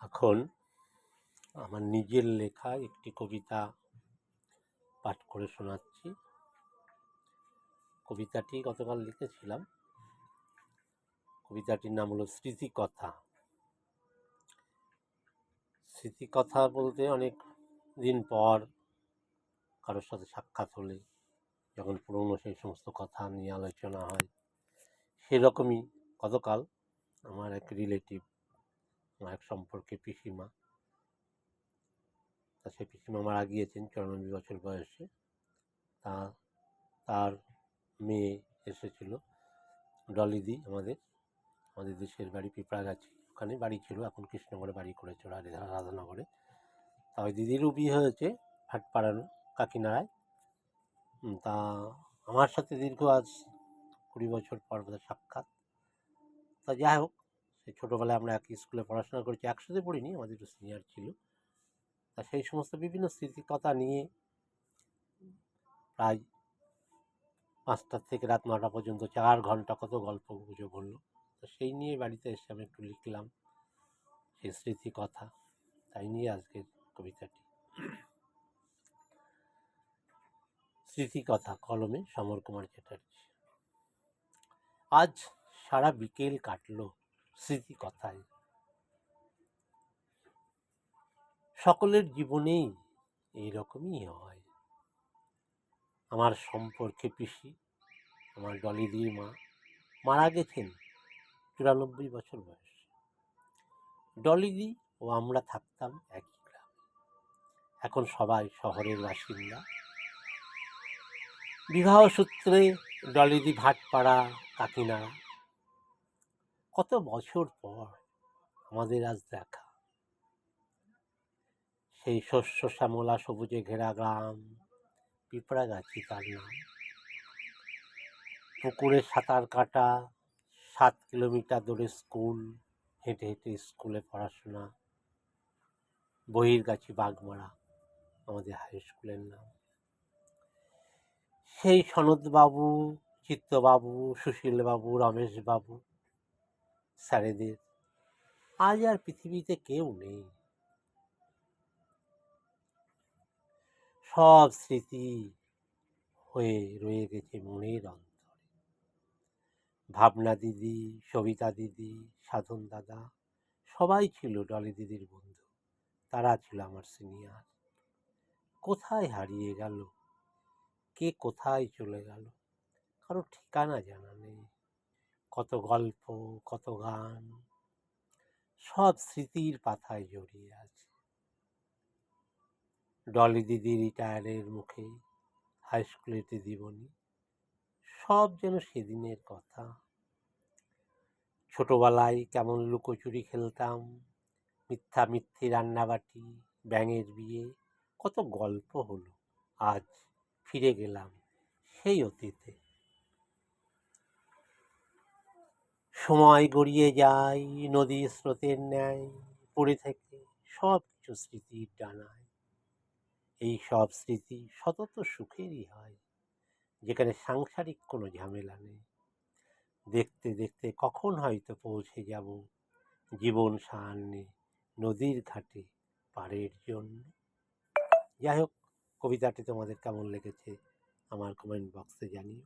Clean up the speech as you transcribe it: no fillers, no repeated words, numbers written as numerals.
এখন আমার নিজের লেখা একটি কবিতা পাঠ করে শোনাচ্ছি। কবিতাটি গতকাল লিখেছিলাম। কবিতাটির নাম হলো স্মৃতিকথা। স্মৃতিকথা বলতে অনেক দিন পর কারোর সাথে সাক্ষাৎ হলে যখন পুরনো সেই সমস্ত কথা নিয়ে আলোচনা হয়, সেরকমই গতকাল আমার এক রিলেটিভ, আমার এক সম্পর্কে পিসিমা, সেই পিসিমা মারা গিয়েছেন 94 বছর বয়সে। তার মেয়ে এসেছিল, ডলিদি, আমাদের দেশের বাড়ি পিঁপড়াগাছি, ওখানে বাড়ি ছিল, এখন কৃষ্ণনগরে বাড়ি করেছে রাধানগরে। তা ওই দিদিরও বিয়ে হয়েছে ভাটপাড়ানো কাকিনাড়ায়। তা আমার সাথে দীর্ঘ আজ 20 বছর পর সাক্ষাৎ। তা যাই হোক, সেই ছোটোবেলায় আমরা একই স্কুলে পড়াশোনা করেছি, একসাথে পড়িনি, আমাদের একটু সিনিয়র ছিল। তা সেই সমস্ত বিভিন্ন স্মৃতিকথা নিয়ে প্রায় 5টা থেকে রাত 9টা পর্যন্ত 4 ঘন্টা কত গল্প গুজব হলো। তো সেই নিয়ে বাড়িতে এসে আমি একটু লিখলাম সেই স্মৃতিকথা, তাই নিয়ে আজকের কবিতাটি। স্মৃতিকথা, কলমে সমর কুমার চ্যাটার্জি। আজ সারা বিকেল কাটলো স্মৃতিকথায়। সকলের জীবনেই এইরকমই হয়। আমার সম্পর্কে পিসি, আমার ডলিদির মা, মারা গেছেন 94 বছর বয়সে। ডলিদি ও আমরা থাকতাম একই গ্রামে, এখন সবাই শহরের বাসিন্দা। বিবাহ সূত্রে ডলিদি ভাটপাড়া কাকিনাড়া। কত বছর পর আমাদের আজ দেখা। সেই শস্য শ্যামলা সবুজে ঘেরা গ্রাম, পিঁপড়াগাছি তার নাম। পুকুরে সাঁতার কাটা, 7 কিলোমিটার দূরে স্কুল, হেঁটে হেঁটে স্কুলে পড়াশোনা। বহিরগাছি বাগমারা আমাদের হাই স্কুলের নাম। সেই সনদবাবু, চিত্তবাবু, সুশীলবাবু, রমেশবাবু, স্যারেদের আজ আর পৃথিবীতে কেউ নেই। সব স্মৃতি হয়ে রয়ে গেছে মনের অন্তরে। ভাবনা দিদি, সবিতা দিদি, সাধন দাদা সবাই ছিল ডলি দিদির বন্ধু। তারা ছিল আমার সিনিয়র। কোথায় হারিয়ে গেল, কে কোথায় চলে গেল, কারো ঠিকানা জানা নেই। কত গল্প, কত গান, সব স্মৃতির পাতায় জড়িয়ে আছে। ডলি দিদি রিটায়ারের মুখে, হাই স্কুলের দিদিমণি, সব যেন সেদিনের কথা। ছোটবেলায় কেমন লুকোচুরি খেলতাম, মিথ্যা মিথ্যি রান্নাবাটি, ব্যাঙের বিয়ে, কত গল্প হলো। আজ ফিরে গেলাম সেই অতীতে। সময় গড়িয়ে যায় নদীর স্রোতের ন্যায়, পড়ে থেকে সব কিছু স্মৃতির ডানায়। এই সব স্মৃতি সতত সুখেরই হয়, যেখানে সাংসারিক কোনো ঝামেলা নেই। দেখতে দেখতে কখন হয়তো পৌঁছে যাব জীবন সায়ান্নে নদীর ঘাটে পাড়ের জন্য। যাই হোক, কবিতাটি তোমাদের কেমন লেগেছে আমার কমেন্ট বক্সে জানিও।